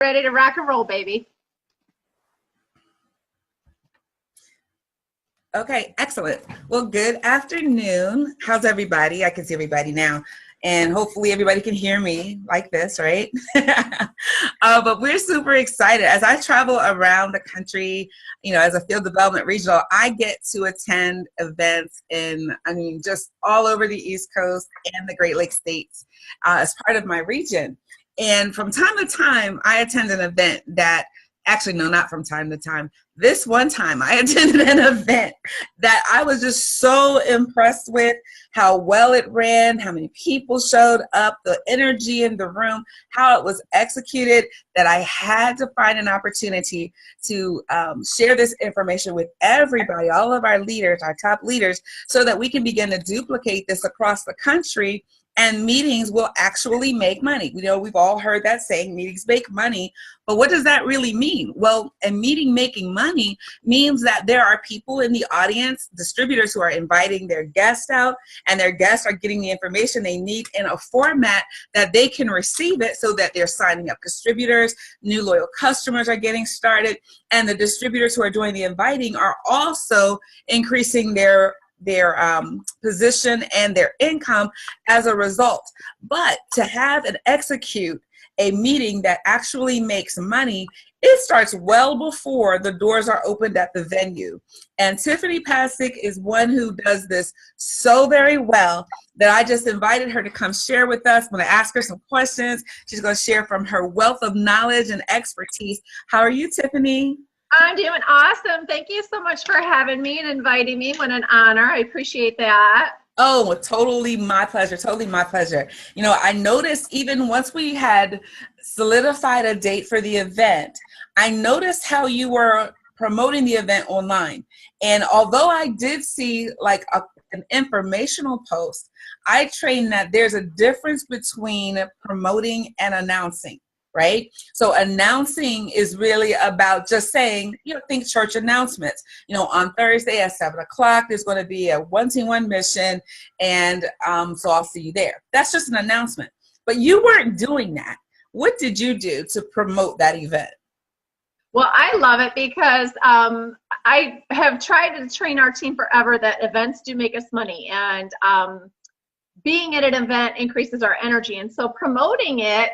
Ready to rock and roll, baby. Okay, excellent. Well, good afternoon. How's everybody? I can see everybody now. And hopefully everybody can hear me like this, right? But we're super excited. As I travel around the country, as a field development regional, I get to attend events just all over the East Coast and the Great Lakes states as part of my region. And from time to time, I attend an event that, actually, no, not from time to time. This one time I attended an event that I was just so impressed with how well it ran, how many people showed up, the energy in the room, how it was executed, that I had to find an opportunity to share this information with everybody, all of our leaders, our top leaders, so that we can begin to duplicate this across the country. And meetings will actually make money. We've all heard that saying, meetings make money. But what does that really mean? Well, a meeting making money means that there are people in the audience, distributors who are inviting their guests out, and their guests are getting the information they need in a format that they can receive it, so that they're signing up distributors, new loyal customers are getting started, and the distributors who are doing the inviting are also increasing their position and their income as a result. But to have and execute a meeting that actually makes money, it starts well before the doors are opened at the venue. And Tiffany Passick is one who does this so very well that I just invited her to come share with us. I'm going to ask her some questions. She's going to share from her wealth of knowledge and expertise. How are you, Tiffany? I'm doing awesome. Thank you so much for having me and inviting me. What an honor. I appreciate that. Oh, totally my pleasure. Totally my pleasure. I noticed even once we had solidified a date for the event, I noticed how you were promoting the event online. And although I did see like an informational post, I trained that there's a difference between promoting and announcing. Right? So announcing is really about just saying, think church announcements. On Thursday at 7 o'clock, there's going to be a 1-to-1 mission, and so I'll see you there. That's just an announcement. But you weren't doing that. What did you do to promote that event? Well, I love it because I have tried to train our team forever that events do make us money, and being at an event increases our energy. And so promoting it,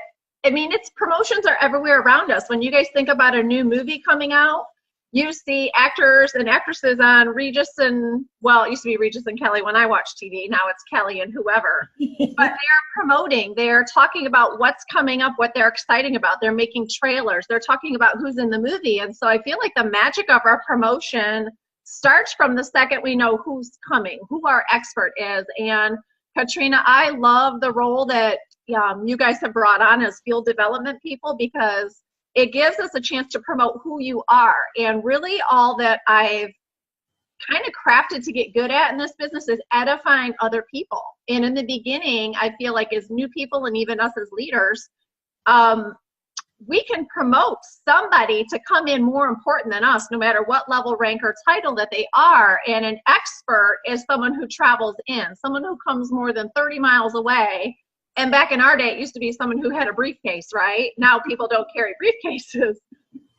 promotions are everywhere around us. When you guys think about a new movie coming out, you see actors and actresses on Regis and, well, it used to be Regis and Kelly when I watched TV. Now it's Kelly and whoever. But they're promoting. They're talking about what's coming up, what they're exciting about. They're making trailers. They're talking about who's in the movie. And so I feel like the magic of our promotion starts from the second we know who's coming, who our expert is. And Katrina, I love the role that you guys have brought on as field development people, because it gives us a chance to promote who you are. And really all that I've kind of crafted to get good at in this business is edifying other people. And in the beginning, I feel like as new people and even us as leaders, we can promote somebody to come in more important than us, no matter what level, rank, or title that they are. And an expert is someone who travels in, someone who comes more than 30 miles away. And back in our day, it used to be someone who had a briefcase, right? Now people don't carry briefcases.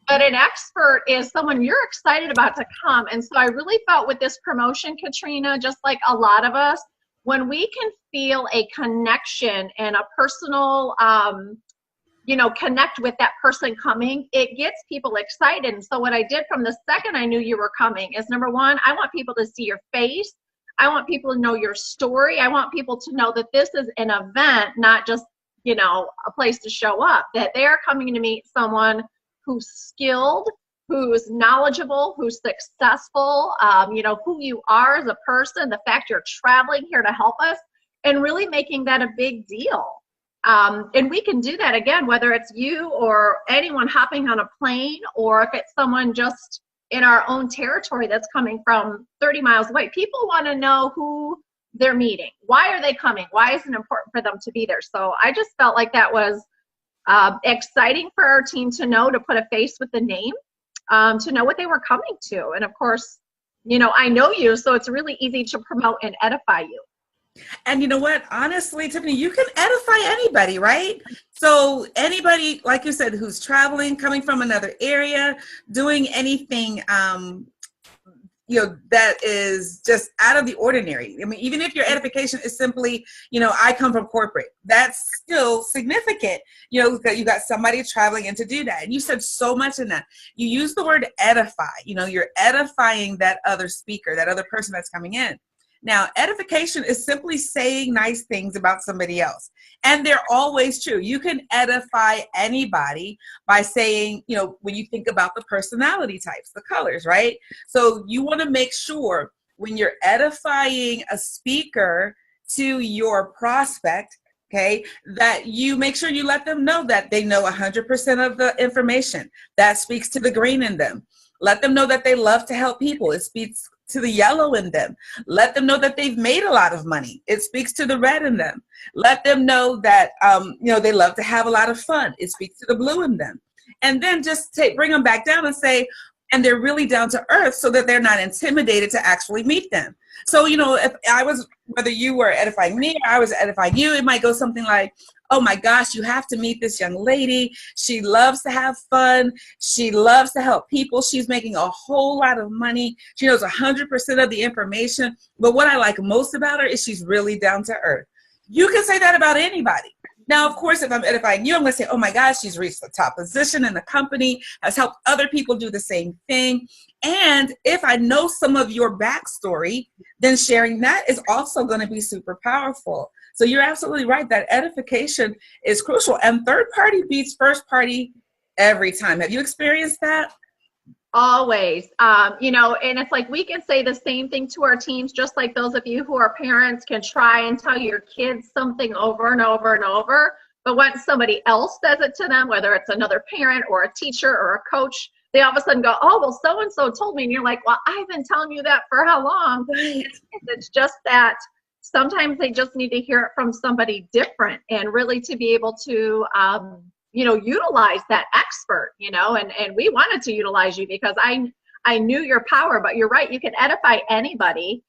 But an expert is someone you're excited about to come. And so I really felt with this promotion, Katrina, just like a lot of us, when we can feel a connection and a personal, connect with that person coming, it gets people excited. And so what I did from the second I knew you were coming is, number one, I want people to see your face. I want people to know your story. I want people to know that this is an event, not just, a place to show up, that they're coming to meet someone who's skilled, who's knowledgeable, who's successful, who you are as a person, the fact you're traveling here to help us, and really making that a big deal. And we can do that, again, whether it's you or anyone hopping on a plane, or if it's someone just in our own territory that's coming from 30 miles away. People want to know who they're meeting. Why are they coming? Why is it important for them to be there? So I just felt like that was exciting for our team to know, to put a face with the name, to know what they were coming to. And of course, I know you, so it's really easy to promote and edify you. And you know what? Honestly, Tiffany, you can edify anybody, right? So anybody, like you said, who's traveling, coming from another area, doing anything, that is just out of the ordinary. I mean, even if your edification is simply, I come from corporate, that's still significant, that you got somebody traveling in to do that. And you said so much in that. You use the word edify, you're edifying that other speaker, that other person that's coming in. Now, edification is simply saying nice things about somebody else. And they're always true. You can edify anybody by saying, when you think about the personality types, the colors, right? So you want to make sure when you're edifying a speaker to your prospect, okay, that you make sure you let them know that they know 100% of the information. That speaks to the green in them. Let them know that they love to help people. It speaks to the yellow in them. Let them know that they've made a lot of money. It speaks to the red in them. Let them know that, they love to have a lot of fun. It speaks to the blue in them. And then just bring them back down and say, and they're really down to earth so that they're not intimidated to actually meet them. So, if I was, whether you were edifying me or I was edifying you, it might go something like, oh my gosh, you have to meet this young lady. She loves to have fun. She loves to help people. She's making a whole lot of money. She knows 100% of the information. But what I like most about her is she's really down to earth. You can say that about anybody. Now, of course, if I'm edifying you, I'm going to say, oh my gosh, she's reached the top position in the company, has helped other people do the same thing. And if I know some of your backstory, then sharing that is also going to be super powerful. So you're absolutely right that edification is crucial. And third party beats first party every time. Have you experienced that? Always. And it's like we can say the same thing to our teams, just like those of you who are parents can try and tell your kids something over and over and over. But when somebody else says it to them, whether it's another parent or a teacher or a coach, they all of a sudden go, oh, well, so-and-so told me. And you're like, well, I've been telling you that for how long? It's just that sometimes they just need to hear it from somebody different and really to be able to, utilize that expert, and we wanted to utilize you because I knew your power, but you're right. You can edify anybody.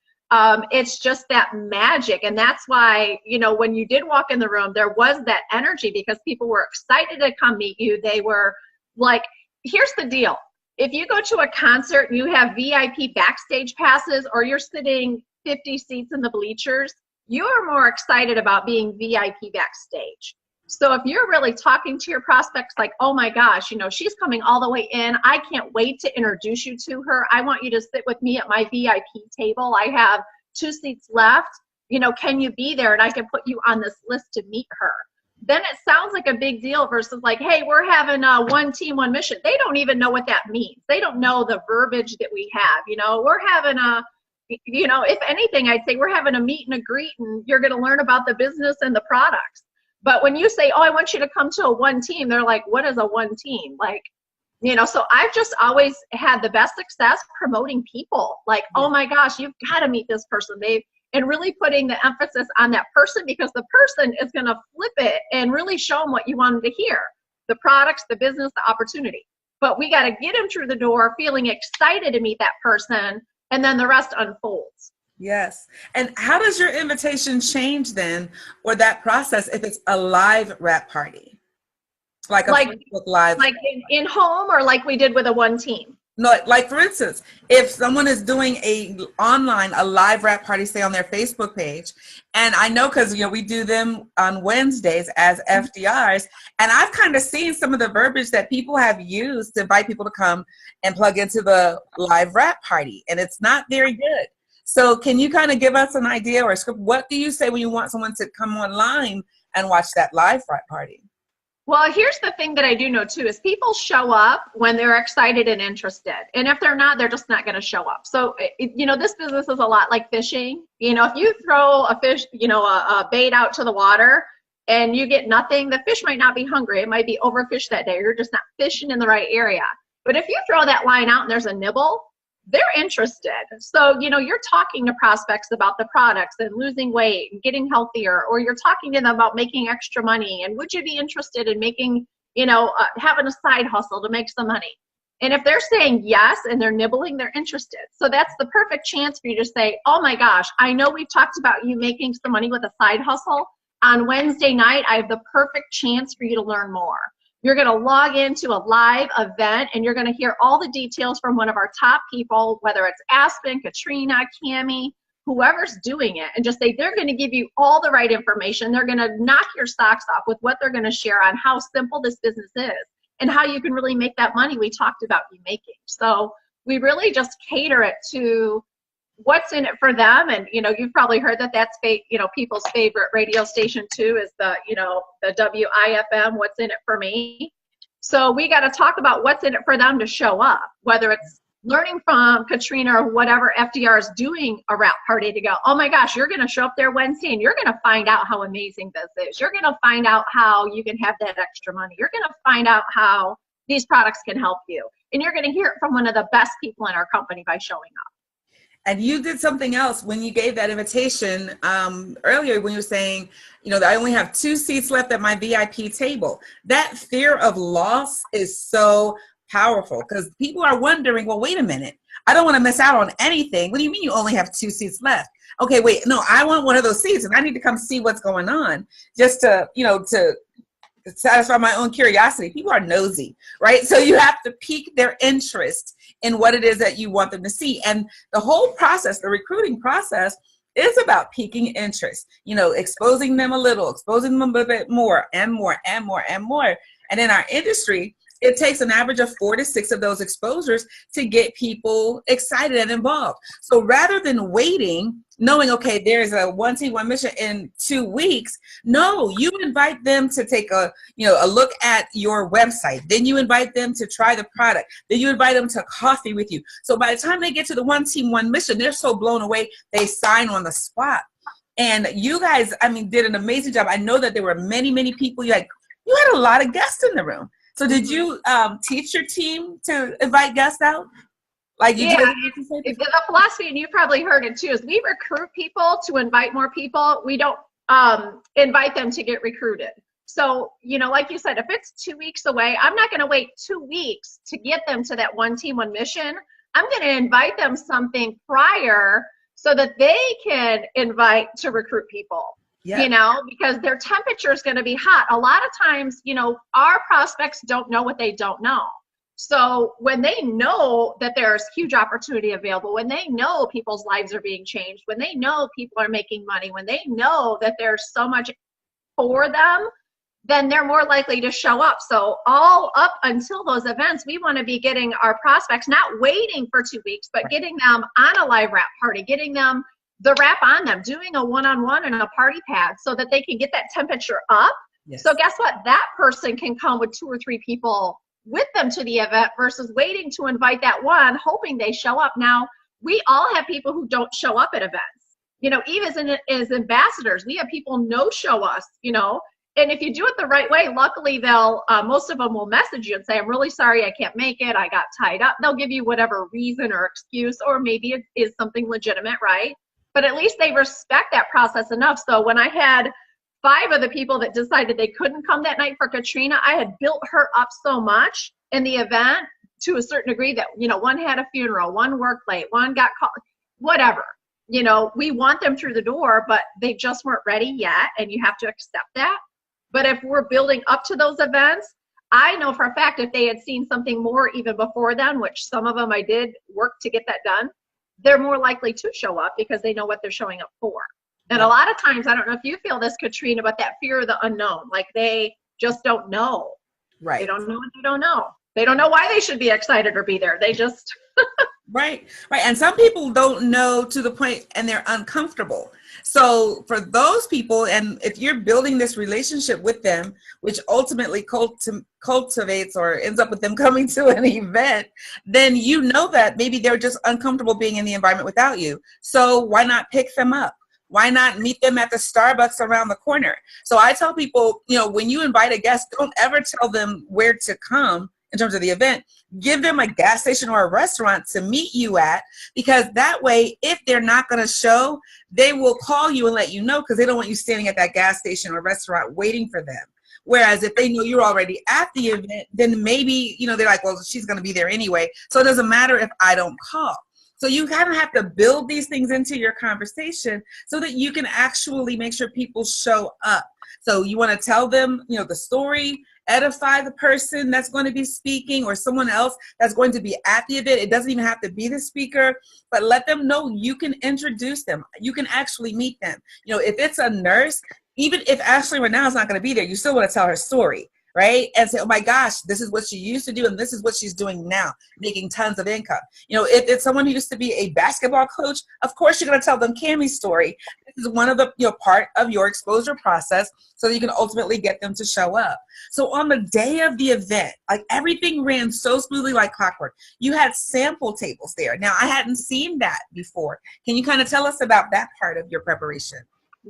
It's just that magic. And that's why, when you did walk in the room, there was that energy because people were excited to come meet you. They were like, here's the deal. If you go to a concert and you have VIP backstage passes or you're sitting 50 seats in the bleachers, you are more excited about being VIP backstage. So if you're really talking to your prospects like, oh my gosh, she's coming all the way in. I can't wait to introduce you to her. I want you to sit with me at my VIP table. I have 2 seats left. Can you be there? And I can put you on this list to meet her. Then it sounds like a big deal versus like, hey, we're having a one team, one mission. They don't even know what that means. They don't know the verbiage that we have. We're having a, if anything, I'd say we're having a meet and a greet and you're going to learn about the business and the products. But when you say, oh, I want you to come to a one team, they're like, what is a one team? Like, so I've just always had the best success promoting people. Like, oh my gosh, you've got to meet this person. And really putting the emphasis on that person because the person is going to flip it and really show them what you want them to hear. The products, the business, the opportunity. But we got to get them through the door feeling excited to meet that person. And then the rest unfolds. Yes. And how does your invitation change then, or that process, if it's a live wrap party? Like Facebook Live? Like in home or like we did with a one team? No, like for instance, if someone is doing a live wrap party, say on their Facebook page, and I know because, we do them on Wednesdays as FDRs, and I've kind of seen some of the verbiage that people have used to invite people to come and plug into the live wrap party, and it's not very good. So can you kind of give us an idea or a script? What do you say when you want someone to come online and watch that live wrap party? Well, here's the thing that I do know too is people show up when they're excited and interested. And if they're not, they're just not going to show up. So, this business is a lot like fishing. If you throw a fish, a bait out to the water and you get nothing, the fish might not be hungry. It might be overfished that day. You're just not fishing in the right area. But if you throw that line out and there's a nibble, they're interested. So, you're talking to prospects about the products and losing weight and getting healthier, or you're talking to them about making extra money. And would you be interested in making, having a side hustle to make some money? And if they're saying yes and they're nibbling, they're interested. So that's the perfect chance for you to say, oh my gosh, I know we've talked about you making some money with a side hustle. On Wednesday night, I have the perfect chance for you to learn more. You're going to log into a live event and you're going to hear all the details from one of our top people, whether it's Aspen, Katrina, Cammie, whoever's doing it, and just say they're going to give you all the right information. They're going to knock your socks off with what they're going to share on how simple this business is and how you can really make that money we talked about you making. So we really just cater it to what's in it for them. And, you know, you've probably heard that that's, people's favorite radio station too is the, the WIFM, what's in it for me. So we got to talk about what's in it for them to show up, whether it's learning from Katrina or whatever FDR is doing a wrap party to go, oh my gosh, you're going to show up there Wednesday and you're going to find out how amazing this is. You're going to find out how you can have that extra money. You're going to find out how these products can help you. And you're going to hear it from one of the best people in our company by showing up. And you did something else when you gave that invitation earlier when you were saying, that I only have 2 seats left at my VIP table. That fear of loss is so powerful because people are wondering, well, wait a minute, I don't want to miss out on anything. What do you mean you only have 2 seats left? Okay, wait, no, I want one of those seats and I need to come see what's going on just to, to satisfy my own curiosity. People are nosy, right? So you have to pique their interest in what it is that you want them to see. And the whole process, the recruiting process, is about piquing interest, exposing them a little, exposing them a bit more and more and more and more. And in our industry, it takes an average of 4 to 6 of those exposures to get people excited and involved. So rather than waiting, knowing, okay, there's a 1 team, 1 mission in 2 weeks, no, you invite them to take a look at your website. Then you invite them to try the product. Then you invite them to coffee with you. So by the time they get to the 1 team, 1 mission, they're so blown away, they sign on the spot. And you guys, did an amazing job. I know that there were many, many people. You had a lot of guests in the room. So did you teach your team to invite guests out? Like you did? The philosophy, and you probably heard it too, is we recruit people to invite more people. We don't invite them to get recruited. So, like you said, if it's 2 weeks away, I'm not going to wait 2 weeks to get them to that 1 team, 1 mission. I'm going to invite them something prior so that they can invite to recruit people. Yeah. Because their temperature is going to be hot. A lot of times, our prospects don't know what they don't know. So when they know that there's huge opportunity available, when they know people's lives are being changed, when they know people are making money, when they know that there's so much for them, then they're more likely to show up. So all up until those events, we want to be getting our prospects, not waiting for 2 weeks, but getting them on a live wrap party, getting them the wrap on them, doing a one-on-one and a party pad so that they can get that temperature up. Yes. So guess what? That person can come with 2 or 3 people with them to the event versus waiting to invite that one, hoping they show up. Now, we all have people who don't show up at events. Even as ambassadors, we have people no-show us, and if you do it the right way, luckily they'll, most of them will message you and say, I'm really sorry I can't make it, I got tied up. They'll give you whatever reason or excuse, or maybe it is something legitimate, right? But at least they respect that process enough. So when I had 5 of the people that decided they couldn't come that night for Katrina, I had built her up so much in the event to a certain degree that, one had a funeral, one worked late, one got called, whatever. We want them through the door, but they just weren't ready yet, and you have to accept that. But if we're building up to those events, I know for a fact if they had seen something more even before then, which some of them I did work to get that done, they're more likely to show up because they know what they're showing up for. And a lot of times, I don't know if you feel this, Katrina, but that fear of the unknown, like they just don't know. Right. They don't know what they don't know. They don't know why they should be excited or be there. They just. Right. And some people don't know to the point and they're uncomfortable. So for those people, and if you're building this relationship with them, which ultimately cultivates or ends up with them coming to an event, then that maybe they're just uncomfortable being in the environment without you. So why not pick them up? Why not meet them at the Starbucks around the corner? So I tell people, when you invite a guest, don't ever tell them where to come in terms of the event. Give them a gas station or a restaurant to meet you at, because that way, if they're not going to show, they will call you and let you know, because they don't want you standing at that gas station or restaurant waiting for them. Whereas if they know you're already at the event, then maybe, you know, they're like, well, she's going to be there anyway. So it doesn't matter if I don't call. So you kind of have to build these things into your conversation so that you can actually make sure people show up. So you want to tell them, you know, the story, edify the person that's going to be speaking or someone else that's going to be at the event. It doesn't even have to be the speaker, but let them know you can introduce them. You can actually meet them. You know, if it's a nurse, even if Ashley right now is not going to be there, you still want to tell her story, right? And say, oh my gosh, this is what she used to do and this is what she's doing now, making tons of income. You know, if it's someone who used to be a basketball coach, of course you're going to tell them Cammie's story. This is one of the, you know, part of your exposure process so that you can ultimately get them to show up. So on the day of the event, like everything ran so smoothly like clockwork. You had sample tables there. Now I hadn't seen that before. Can you kind of tell us about that part of your preparation?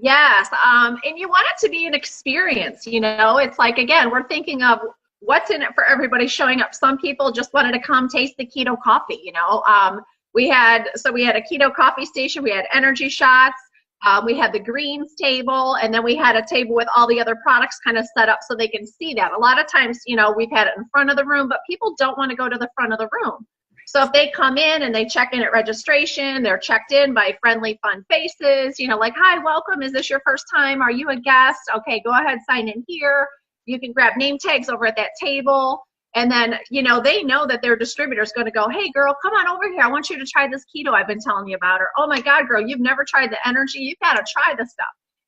Yes, and you want it to be an experience, you know, it's like, again, we're thinking of what's in it for everybody showing up. Some people just wanted to come taste the keto coffee, you know. We had a keto coffee station, we had energy shots, we had the greens table, and then we had a table with all the other products kind of set up so they can see that. A lot of times, you know, we've had it in front of the room, but people don't want to go to the front of the room. So if they come in and they check in at registration, they're checked in by friendly, fun faces, you know, like, hi, welcome. Is this your first time? Are you a guest? Okay, go ahead, sign in here. You can grab name tags over at that table. And then, you know, they know that their distributor is going to go, hey, girl, come on over here. I want you to try this keto I've been telling you about. Or, oh, my God, girl, you've never tried the energy. You've got to try this stuff.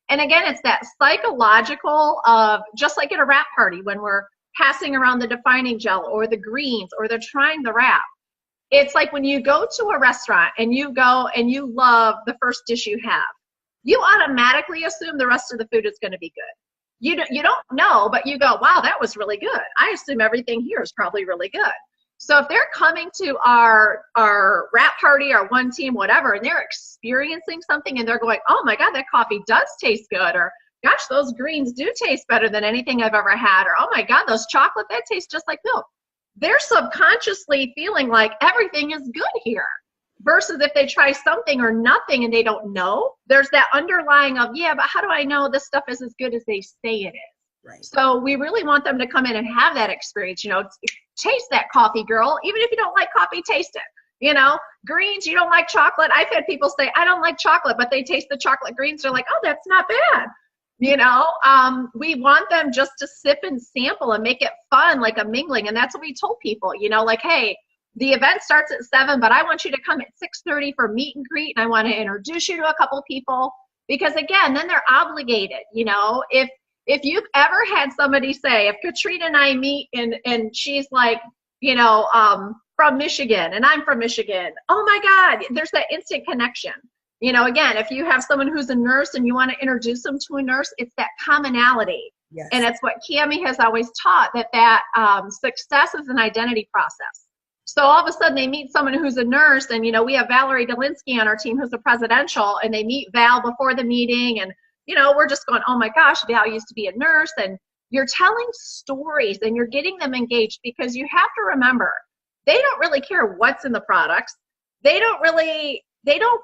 And again, it's that psychological of just like at a wrap party when we're passing around the defining gel or the greens or they're trying the wrap. It's like when you go to a restaurant and you go and you love the first dish you have, you automatically assume the rest of the food is going to be good. You don't know, but you go, wow, that was really good. I assume everything here is probably really good. So if they're coming to our wrap party, our one team, whatever, and they're experiencing something and they're going, oh my God, that coffee does taste good, or gosh, those greens do taste better than anything I've ever had, or oh my God, those chocolate, that tastes just like milk. They're subconsciously feeling like everything is good here. Versus if they try something or nothing and they don't know, there's that underlying of, yeah, but how do I know this stuff is as good as they say it is? Right. So we really want them to come in and have that experience, you know, taste that coffee, girl. Even if you don't like coffee, taste it. You know, greens, you don't like chocolate. I've had people say, I don't like chocolate, but they taste the chocolate greens. They're like, oh, that's not bad. You know, we want them just to sip and sample and make it fun, like a mingling. And that's what we told people, you know, like, hey, the event starts at 7, but I want you to come at 6:30 for meet and greet. And I want to introduce you to a couple people because, again, then they're obligated. You know, if you've ever had somebody say, if Katrina and I meet and she's like, you know, from Michigan and I'm from Michigan, oh my God, there's that instant connection. You know, again, if you have someone who's a nurse and you want to introduce them to a nurse, it's that commonality. Yes. And it's what Cammie has always taught, that success is an identity process. So all of a sudden they meet someone who's a nurse, and, you know, we have Valerie Delinsky on our team who's a presidential, and they meet Val before the meeting, and, you know, we're just going, oh my gosh, Val used to be a nurse, and you're telling stories and you're getting them engaged because you have to remember, they don't really care what's in the products. They don't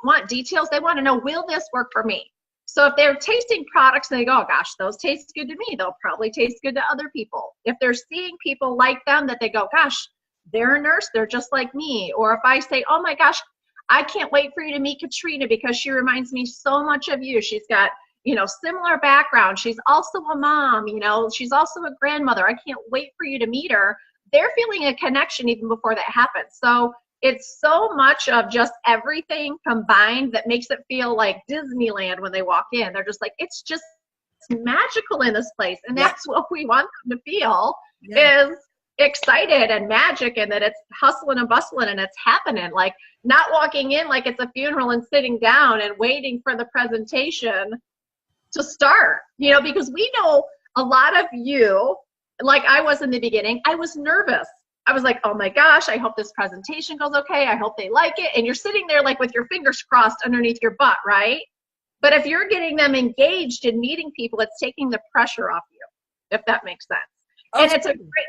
want details. They want to know, will this work for me? So if they're tasting products and they go, oh gosh, those taste good to me, they'll probably taste good to other people. If they're seeing people like them that they go, gosh, they're a nurse, they're just like me. Or if I say, oh my gosh, I can't wait for you to meet Katrina because she reminds me so much of you. She's got, you know, similar background. She's also a mom, you know, she's also a grandmother. I can't wait for you to meet her. They're feeling a connection even before that happens. So it's so much of just everything combined that makes it feel like Disneyland when they walk in. They're just like, it's just magical in this place. And that's what we want them to feel is excited and magic, and that it's hustling and bustling and it's happening. Like not walking in like it's a funeral and sitting down and waiting for the presentation to start, you know, because we know a lot of you, like I was in the beginning, I was nervous. I was like, oh my gosh, I hope this presentation goes okay. I hope they like it. And you're sitting there like with your fingers crossed underneath your butt, right? But if you're getting them engaged in meeting people, it's taking the pressure off you, if that makes sense. Oh, and it's a great,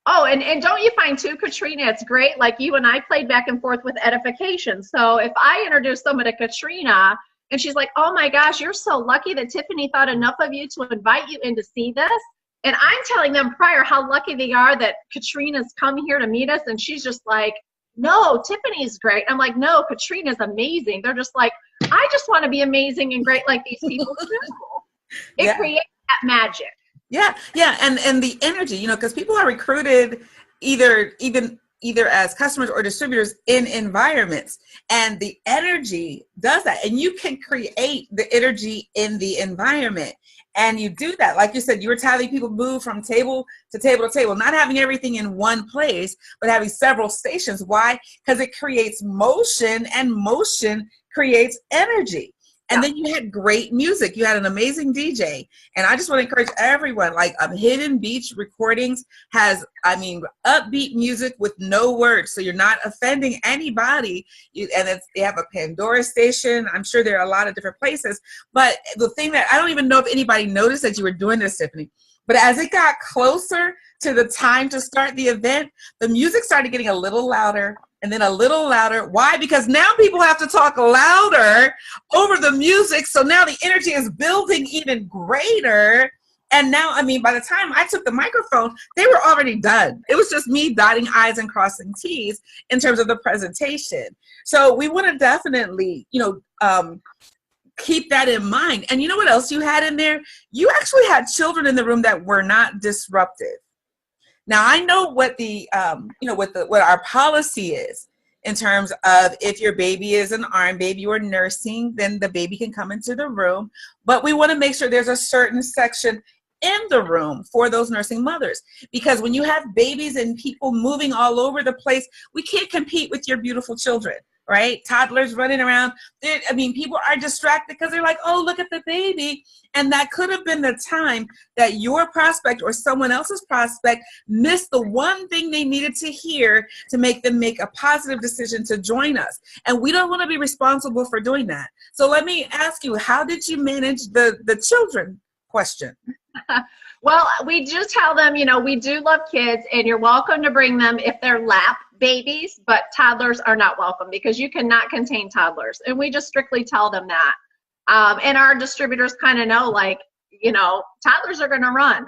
and don't you find too, Katrina, it's great, like you and I played back and forth with edification. So if I introduce someone to Katrina and she's like, oh my gosh, you're so lucky that Tiffany thought enough of you to invite you in to see this. And I'm telling them prior how lucky they are that Katrina's come here to meet us. And she's just like, no, Tiffany's great. I'm like, no, Katrina's amazing. They're just like, I just want to be amazing and great like these people too. It creates that magic. Yeah, yeah, and the energy, you know, because people are recruited either as customers or distributors in environments, and the energy does that, and you can create the energy in the environment, and you do that, like you said, you were telling people move from table to table to table, not having everything in one place, but having several stations. Why? Because it creates motion, and motion creates energy. And then you had great music. You had an amazing DJ. And I just want to encourage everyone, like Hidden Beach Recordings has, I mean, upbeat music with no words. So you're not offending anybody. They have a Pandora station. I'm sure there are a lot of different places. But the thing that I don't even know if anybody noticed that you were doing this, Tiffany, but as it got closer to the time to start the event, the music started getting a little louder and then a little louder. Why? Because now people have to talk louder over the music. So now the energy is building even greater. And now, I mean, by the time I took the microphone, they were already done. It was just me dotting I's and crossing T's in terms of the presentation. So we want to definitely, you know, keep that in mind. And you know what else you had in there? You actually had children in the room that were not disruptive. Now I know what the you know, what our policy is in terms of if your baby is an RN baby or nursing, then the baby can come into the room. But we want to make sure there's a certain section in the room for those nursing mothers, because when you have babies and people moving all over the place, we can't compete with your beautiful children. Right? Toddlers running around. I mean, people are distracted because they're like, oh, look at the baby. And that could have been the time that your prospect or someone else's prospect missed the one thing they needed to hear to make them make a positive decision to join us. And we don't want to be responsible for doing that. So let me ask you, how did you manage the children question? Well, we just tell them, you know, we do love kids and you're welcome to bring them if they're lap babies, but toddlers are not welcome because you cannot contain toddlers. And we just strictly tell them that. And our distributors kind of know, like, you know, toddlers are going to run.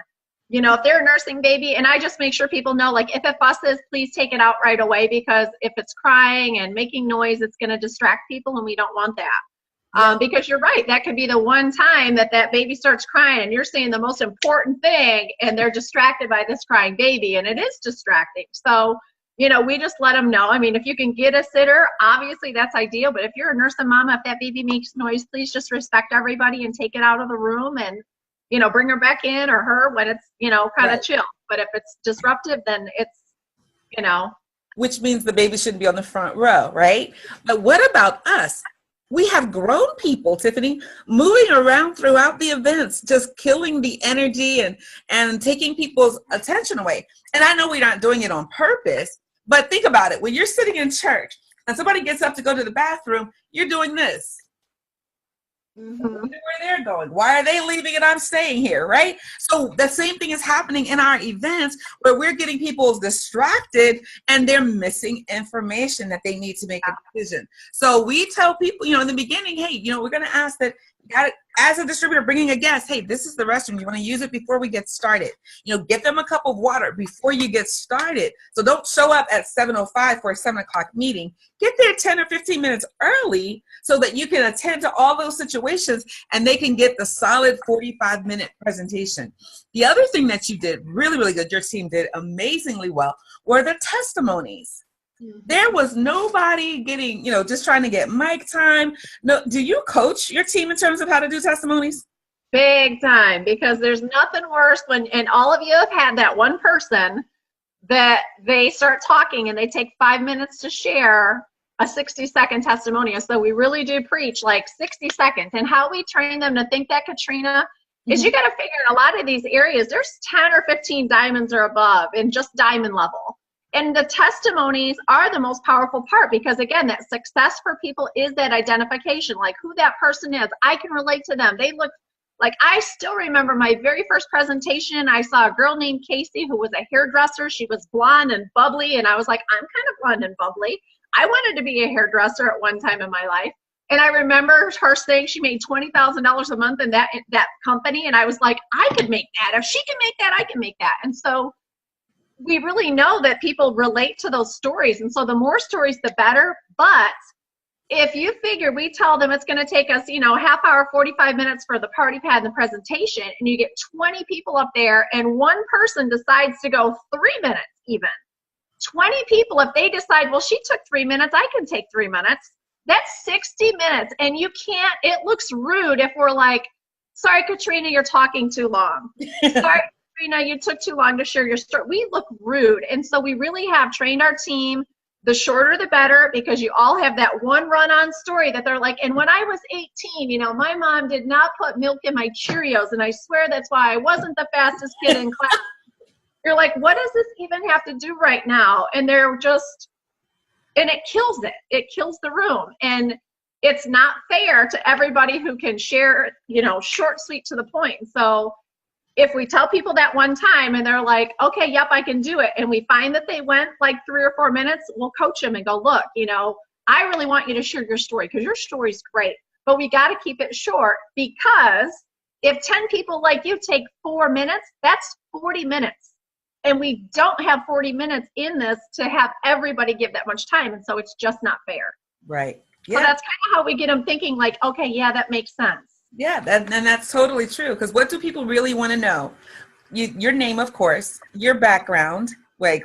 You know, if they're a nursing baby, and I just make sure people know, like, if it fusses, please take it out right away, because if it's crying and making noise, it's going to distract people, and we don't want that. Because you're right, that could be the one time that that baby starts crying and you're saying the most important thing and they're distracted by this crying baby, and it is distracting. So, you know, we just let them know. I mean, if you can get a sitter, obviously that's ideal, but if you're a nursing mama, if that baby makes noise, please just respect everybody and take it out of the room and, you know, bring her back in, or her, when it's, you know, kind of chill. But if it's disruptive, then it's, you know. Which means the baby shouldn't be on the front row, right? But what about us? We have grown people, Tiffany, moving around throughout the events, just killing the energy and taking people's attention away. And I know we're not doing it on purpose, but think about it. When you're sitting in church and somebody gets up to go to the bathroom, you're doing this. I wonder where they're going. Why are they leaving and I'm staying here, right? So the same thing is happening in our events, where we're getting people distracted and they're missing information that they need to make a decision. So we tell people, you know, in the beginning, hey, you know, we're going to ask that, as a distributor bringing a guest, hey, this is the restroom. You want to use it before we get started. You know, get them a cup of water before you get started. So don't show up at 7:05 for a 7 o'clock meeting. Get there 10 or 15 minutes early so that you can attend to all those situations and they can get the solid 45-minute presentation. The other thing that you did really, really good, your team did amazingly well, were the testimonies. There was nobody getting, you know, just trying to get mic time. No, do you coach your team in terms of how to do testimonies? Big time, because there's nothing worse when, and all of you have had that one person that they start talking and they take 5 minutes to share a 60-second testimonial. So we really do preach like 60 seconds. And how we train them to think that, Katrina, is you got to figure in a lot of these areas, there's 10 or 15 diamonds or above in just diamond level. And the testimonies are the most powerful part, because again, that success for people is that identification, like who that person is. I can relate to them. They look like, I still remember my very first presentation. I saw a girl named Casey who was a hairdresser. She was blonde and bubbly. And I was like, I'm kind of blonde and bubbly. I wanted to be a hairdresser at one time in my life. And I remember her saying she made $20,000 a month in that company. And I was like, I could make that. If she can make that, I can make that. And so we really know that people relate to those stories. And so the more stories, the better. But if you figure we tell them it's going to take us, half hour, 45 minutes for the party pad and the presentation, and you get 20 people up there and one person decides to go 3 minutes even. 20 people, if they decide, well, she took 3 minutes, I can take 3 minutes. That's 60 minutes. And you can't, it looks rude if we're like, sorry, Katrina, you're talking too long. Sorry, Katrina, you took too long to share your story. We look rude. And so we really have trained our team. The shorter, the better, because you all have that one run-on story that they're like, and when I was 18, my mom did not put milk in my Cheerios, and I swear that's why I wasn't the fastest kid in class. You're like, what does this even have to do right now? And they're just, and it kills it. It kills the room. And it's not fair to everybody who can share, short, sweet, to the point. So if we tell people that one time and they're like, okay, yep, I can do it, and we find that they went like 3 or 4 minutes, we'll coach them and go, look, I really want you to share your story because your story's great, but we got to keep it short, because if 10 people like you take 4 minutes, that's 40 minutes. And we don't have 40 minutes in this to have everybody give that much time. And so it's just not fair. Right. Yeah. So that's kind of how we get them thinking like, okay, yeah, that makes sense. Yeah, and that's totally true. Because what do people really want to know? Your name, of course, your background. We're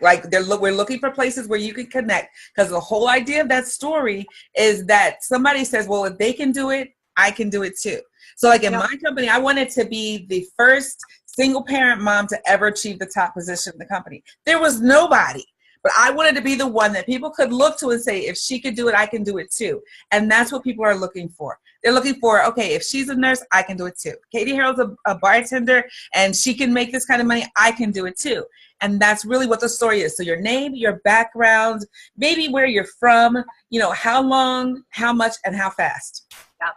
looking for places where you can connect. Because the whole idea of that story is that somebody says, well, if they can do it, I can do it too. So like in my company, I wanted to be the first single parent mom to ever achieve the top position in the company. There was nobody. But I wanted to be the one that people could look to and say, if she could do it, I can do it too. And that's what people are looking for. They're looking for, okay, if she's a nurse, I can do it too. Katie Harrell's a bartender and she can make this kind of money, I can do it too. And that's really what the story is. So your name, your background, maybe where you're from, how long, how much, and how fast. Yep.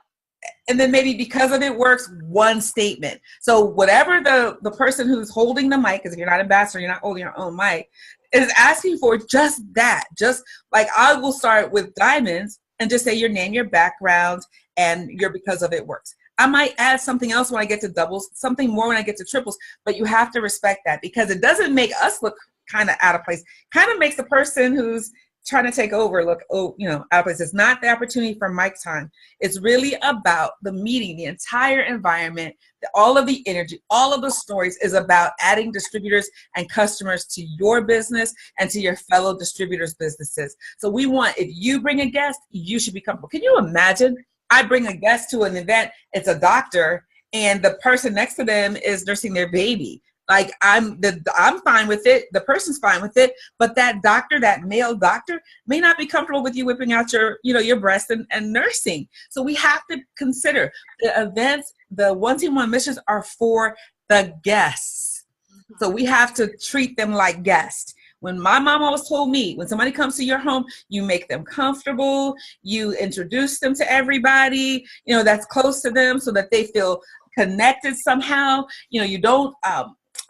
And then maybe because of it works, one statement. So whatever the person who's holding the mic, because if you're not an ambassador, you're not holding your own mic, is asking for just that. Just like I will start with diamonds and just say your name, your background, and your because of it works. I might add something else when I get to doubles, something more when I get to triples, but you have to respect that because it doesn't make us look kind of out of place. Kind of makes the person who's trying to take over look, out of place. It's not the opportunity for mic time. It's really about the meeting, the entire environment, all of the energy, all of the stories is about adding distributors and customers to your business and to your fellow distributors' businesses. So we want, if you bring a guest, you should be comfortable. Can you imagine? I bring a guest to an event, it's a doctor, and the person next to them is nursing their baby. Like I'm fine with it. The person's fine with it, but that doctor, that male doctor, may not be comfortable with you whipping out your breast and nursing. So we have to consider the events. The 1 Team 1 missions are for the guests. So we have to treat them like guests. When my mom always told me, when somebody comes to your home, you make them comfortable. You introduce them to everybody, that's close to them so that they feel connected somehow. You don't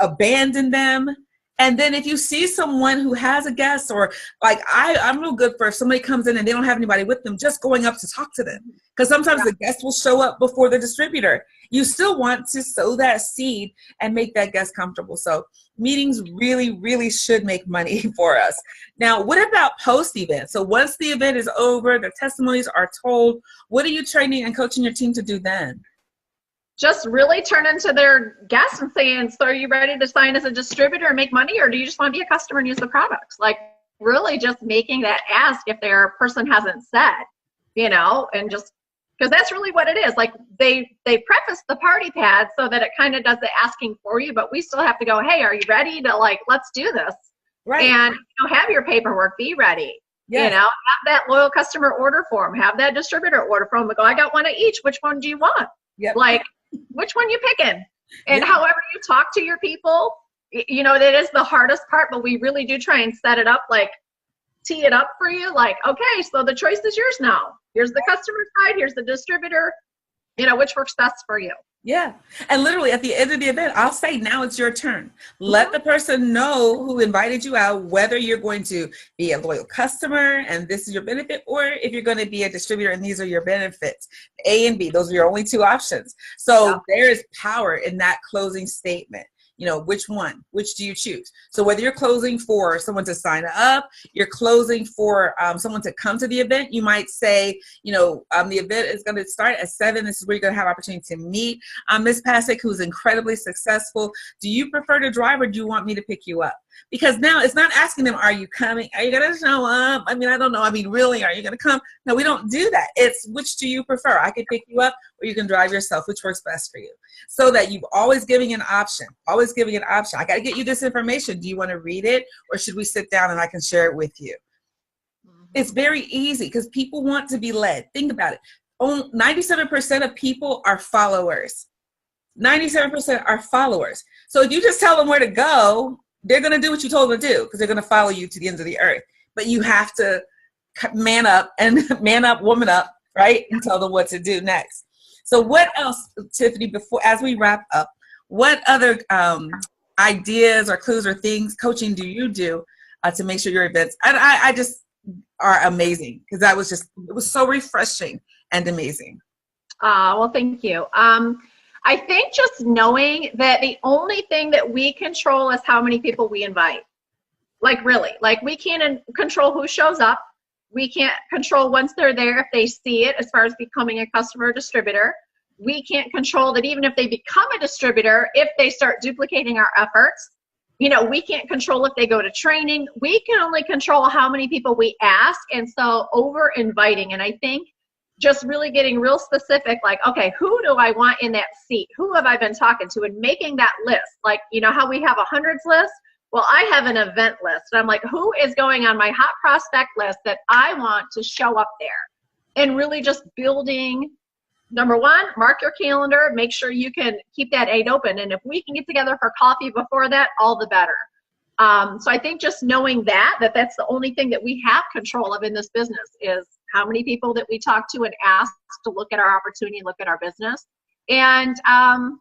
abandon them. And then if you see someone who has a guest, or like I'm real good for if somebody comes in and they don't have anybody with them, just going up to talk to them. Because sometimes the guest will show up before the distributor. You still want to sow that seed and make that guest comfortable. So meetings really, really should make money for us. Now, what about post-event? So once the event is over, the testimonies are told, what are you training and coaching your team to do then? Just really turn into their guests and saying, so are you ready to sign as a distributor and make money, or do you just want to be a customer and use the products? Like really just making that ask if their person hasn't said, and just because that's really what it is. Like they preface the party pad so that it kind of does the asking for you, but we still have to go, hey, are you ready to let's do this? Right. And have your paperwork, be ready. Yes. Have that loyal customer order form, have that distributor order form. Go, I got one of each. Which one do you want? Yep. Which one you picking? And however you talk to your people, that is the hardest part, but we really do try and set it up, tee it up for you. Okay, so the choice is yours now. Here's the customer side, here's the distributor, which works best for you. Yeah. And literally at the end of the event, I'll say, now it's your turn. Let the person know who invited you out, whether you're going to be a loyal customer and this is your benefit, or if you're going to be a distributor and these are your benefits. A and B, those are your only two options. So there is power in that closing statement. You know, which one? Which do you choose? So whether you're closing for someone to sign up, you're closing for someone to come to the event, you might say, you know, the event is going to start at 7. This is where you're going to have opportunity to meet Miss Passick, who's incredibly successful. Do you prefer to drive or do you want me to pick you up? Because now it's not asking them, are you coming? Are you going to show up? I mean, I don't know. I mean, really, are you going to come? No, we don't do that. It's which do you prefer? I can pick you up or you can drive yourself, which works best for you. So that you've always giving an option, always giving an option. I got to get you this information. Do you want to read it or should we sit down and I can share it with you? It's very easy because people want to be led. Think about it. 97% of people are followers. 97% are followers. So if you just tell them where to go, they're going to do what you told them to do because they're going to follow you to the ends of the earth. But you have to man up and man up, woman up, right? And tell them what to do next. So what else, Tiffany, before, as we wrap up, what other ideas or clues or things, coaching do you do to make sure your events, and I just are amazing because that was just, it was so refreshing and amazing. Well, thank you. I think just knowing that the only thing that we control is how many people we invite. Like really, like we can't control who shows up. We can't control once they're there if they see it as far as becoming a customer or distributor. We can't control that even if they become a distributor, if they start duplicating our efforts. You know, we can't control if they go to training. We can only control how many people we ask. And so over inviting, and I think just really getting real specific, like, okay, who do I want in that seat? Who have I been talking to? And making that list. Like, you know how we have a hundreds list? Well, I have an event list. And I'm like, who is going on my hot prospect list that I want to show up there? And really just building, number one, mark your calendar. Make sure you can keep that 8 open. And if we can get together for coffee before that, all the better. So I think just knowing that's the only thing that we have control of in this business is how many people that we talk to and ask to look at our opportunity, look at our business. And I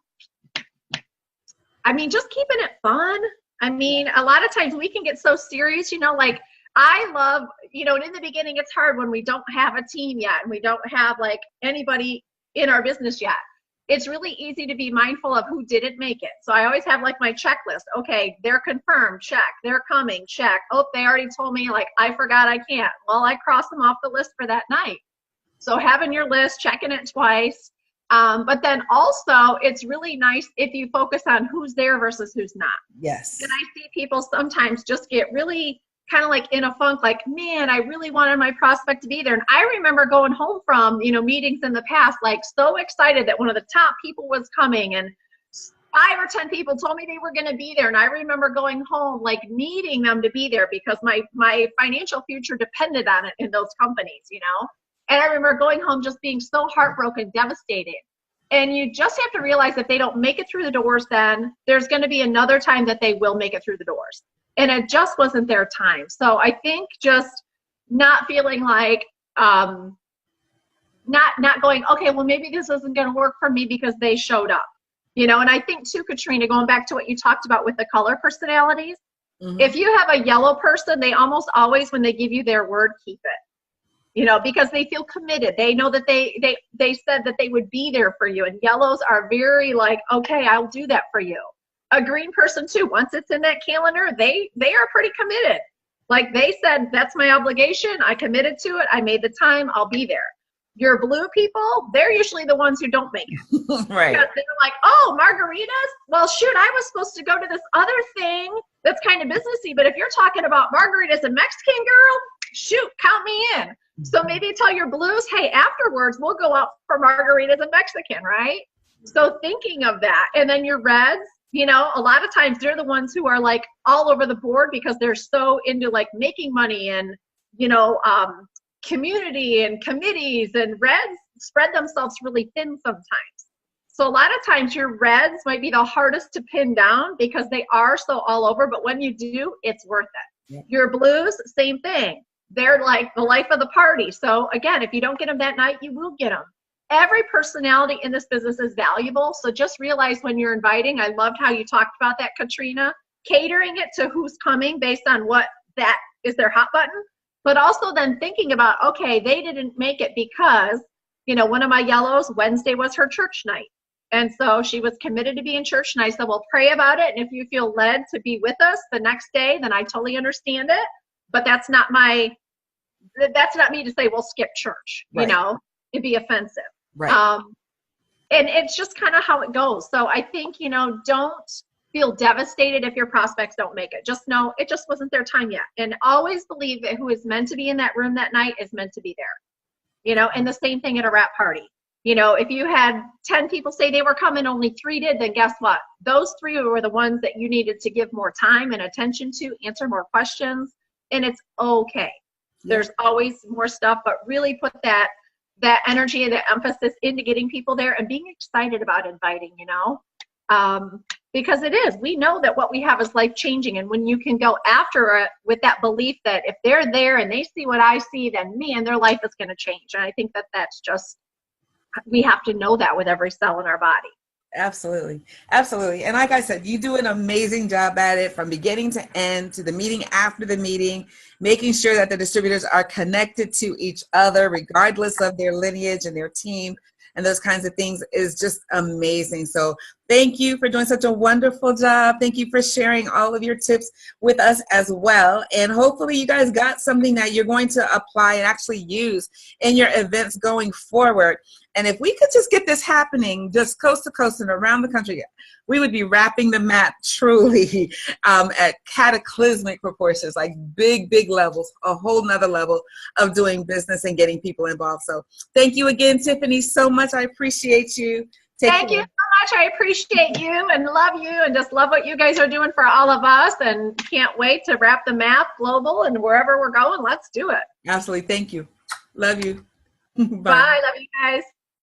mean, just keeping it fun. I mean, a lot of times we can get so serious, you know, like I love, you know, and in the beginning it's hard when we don't have a team yet and we don't have like anybody in our business yet. It's really easy to be mindful of who didn't make it. So I always have like my checklist. Okay, they're confirmed, check. They're coming, check. Oh, they already told me, like, I forgot I can't. Well, I cross them off the list for that night. So having your list, checking it twice. But then also, it's really nice if you focus on who's there versus who's not. Yes. And I see people sometimes just get really kind of like in a funk, like, man, I really wanted my prospect to be there. And I remember going home from, you know, meetings in the past, like so excited that one of the top people was coming and 5 or 10 people told me they were going to be there. And I remember going home, like needing them to be there because my financial future depended on it in those companies, you know? And I remember going home just being so heartbroken, devastated. And you just have to realize if they don't make it through the doors, then there's going to be another time that they will make it through the doors. And it just wasn't their time. So I think just not feeling like, not going, okay, well, maybe this isn't going to work for me because they showed up, you know? And I think too, Katrina, going back to what you talked about with the color personalities, if you have a yellow person, they almost always, when they give you their word, keep it, you know, because they feel committed. They know that they said that they would be there for you. And yellows are very like, okay, I'll do that for you. A green person too, once it's in that calendar, they are pretty committed. Like they said, that's my obligation. I committed to it. I made the time. I'll be there. Your blue people, they're usually the ones who don't make it. Right. Because they're like, oh, margaritas? Well, shoot, I was supposed to go to this other thing that's kind of businessy. But if you're talking about margaritas and Mexican, girl, shoot, count me in. So maybe tell your blues, hey, afterwards, we'll go out for margaritas and Mexican, right? So thinking of that. And then your reds, you know, a lot of times they're the ones who are like all over the board because they're so into like making money and, you know, community and committees, and reds spread themselves really thin sometimes. So a lot of times your reds might be the hardest to pin down because they are so all over, but when you do, it's worth it. Yeah. Your blues, same thing. They're like the life of the party. So again, if you don't get them that night, you will get them. every personality in this business is valuable. So just realize when you're inviting, I loved how you talked about that, Katrina, catering it to who's coming based on what that is their hot button, but also then thinking about, okay, they didn't make it because, you know, one of my yellows, Wednesday was her church night. And so she was committed to be in church. And I said, well, pray about it. And if you feel led to be with us the next day, then I totally understand it. But that's not me to say, well, skip church, you know, it'd be offensive. Right. And it's just kind of how it goes. So I think, you know, don't feel devastated if your prospects don't make it. Just know it just wasn't their time yet. And always believe that who is meant to be in that room that night is meant to be there. You know, and the same thing at a wrap party. You know, if you had 10 people say they were coming, only 3 did, then guess what? Those 3 were the ones that you needed to give more time and attention to, answer more questions, and it's okay. Yeah. There's always more stuff, but really put that energy and the emphasis into getting people there and being excited about inviting, you know, because it is. We know that what we have is life-changing, and when you can go after it with that belief that if they're there and they see what I see, then me and their life is going to change. And I think that that's just, we have to know that with every cell in our body. Absolutely. Absolutely. And like I said, you do an amazing job at it from beginning to end, to the meeting after the meeting, making sure that the distributors are connected to each other, regardless of their lineage and their team. And those kinds of things is just amazing. So thank you for doing such a wonderful job. Thank you for sharing all of your tips with us as well. And hopefully you guys got something that you're going to apply and actually use in your events going forward. And if we could just get this happening just coast to coast and around the country, we would be wrapping the map truly at cataclysmic proportions, like big, big levels, a whole nother level of doing business and getting people involved. So thank you again, Tiffany, so much. I appreciate you. Thank you so much. I appreciate you and love you and just love what you guys are doing for all of us, and can't wait to wrap the map global and wherever we're going, let's do it. Absolutely. Thank you. Love you. Bye. Love you guys.